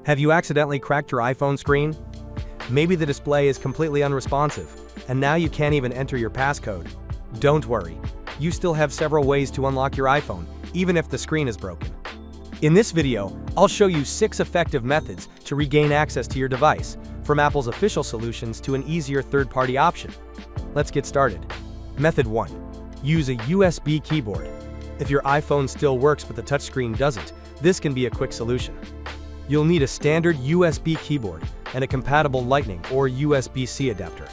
Have you accidentally cracked your iPhone screen? Maybe the display is completely unresponsive, and now you can't even enter your passcode. Don't worry, you still have several ways to unlock your iPhone, even if the screen is broken. In this video, I'll show you 6 effective methods to regain access to your device, from Apple's official solutions to an easier third-party option. Let's get started. Method 1. Use a USB keyboard. If your iPhone still works but the touchscreen doesn't, this can be a quick solution. You'll need a standard USB keyboard and a compatible Lightning or USB-C adapter.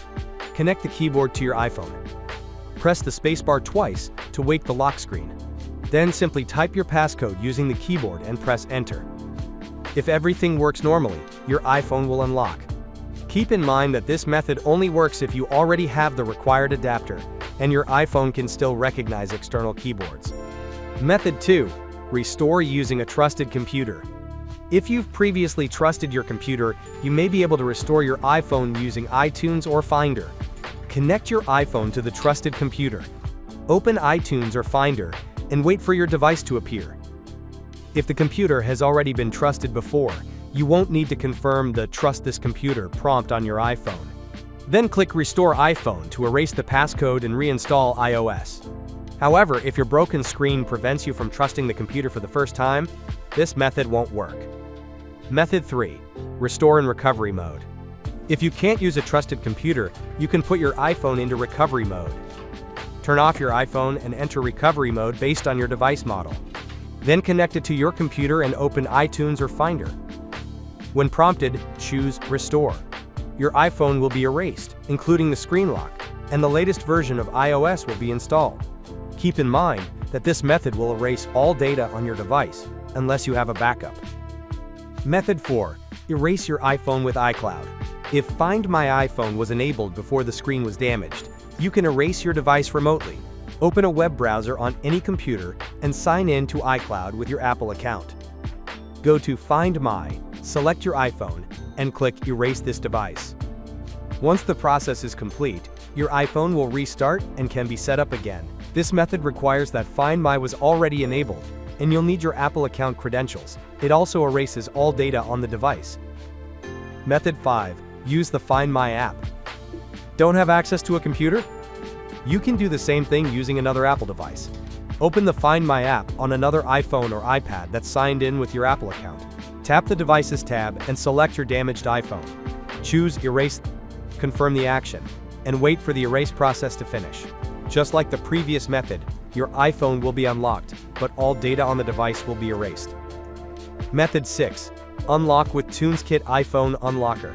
Connect the keyboard to your iPhone. Press the spacebar twice to wake the lock screen. Then simply type your passcode using the keyboard and press Enter. If everything works normally, your iPhone will unlock. Keep in mind that this method only works if you already have the required adapter and your iPhone can still recognize external keyboards. Method 2. Restore using a trusted computer. If you've previously trusted your computer, you may be able to restore your iPhone using iTunes or Finder. Connect your iPhone to the trusted computer. Open iTunes or Finder and wait for your device to appear. If the computer has already been trusted before, you won't need to confirm the "Trust this computer" prompt on your iPhone. Then click Restore iPhone to erase the passcode and reinstall iOS. However, if your broken screen prevents you from trusting the computer for the first time, this method won't work. Method 3. Restore in recovery mode. If you can't use a trusted computer, you can put your iPhone into recovery mode. Turn off your iPhone and enter recovery mode based on your device model. Then connect it to your computer and open iTunes or Finder. When prompted, choose Restore. Your iPhone will be erased, including the screen lock, and the latest version of iOS will be installed. Keep in mind that this method will erase all data on your device, unless you have a backup. Method 4. Erase your iPhone with iCloud. If Find My iPhone was enabled before the screen was damaged, you can erase your device remotely. Open a web browser on any computer and sign in to iCloud with your Apple account. Go to Find My, select your iPhone, and click Erase this device. Once the process is complete, your iPhone will restart and can be set up again. This method requires that Find My was already enabled, and you'll need your Apple account credentials. It also erases all data on the device. Method 5. Use the Find My app. Don't have access to a computer? You can do the same thing using another Apple device. Open the Find My app on another iPhone or iPad that's signed in with your Apple account. Tap the Devices tab and select your damaged iPhone. Choose Erase, confirm the action, and wait for the erase process to finish. Just like the previous method, your iPhone will be unlocked, but all data on the device will be erased. Method 6. Unlock with TunesKit iPhone Unlocker.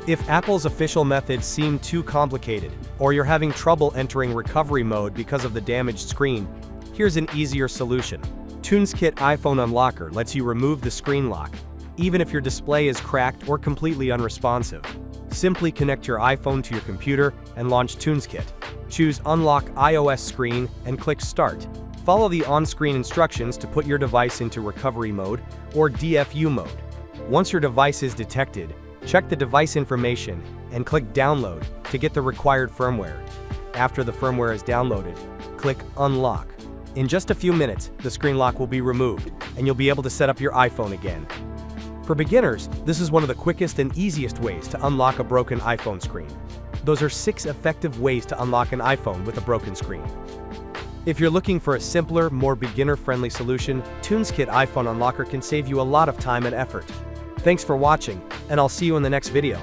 If Apple's official methods seem too complicated, or you're having trouble entering recovery mode because of the damaged screen, here's an easier solution. TunesKit iPhone Unlocker lets you remove the screen lock, even if your display is cracked or completely unresponsive. Simply connect your iPhone to your computer and launch TunesKit. Choose Unlock iOS Screen and click Start. Follow the on-screen instructions to put your device into recovery mode or DFU mode. Once your device is detected, check the device information and click Download to get the required firmware. After the firmware is downloaded, click Unlock. In just a few minutes, the screen lock will be removed, and you'll be able to set up your iPhone again. For beginners, this is one of the quickest and easiest ways to unlock a broken iPhone screen. Those are 6 effective ways to unlock an iPhone with a broken screen. If you're looking for a simpler, more beginner-friendly solution, TunesKit iPhone Unlocker can save you a lot of time and effort. Thanks for watching, and I'll see you in the next video.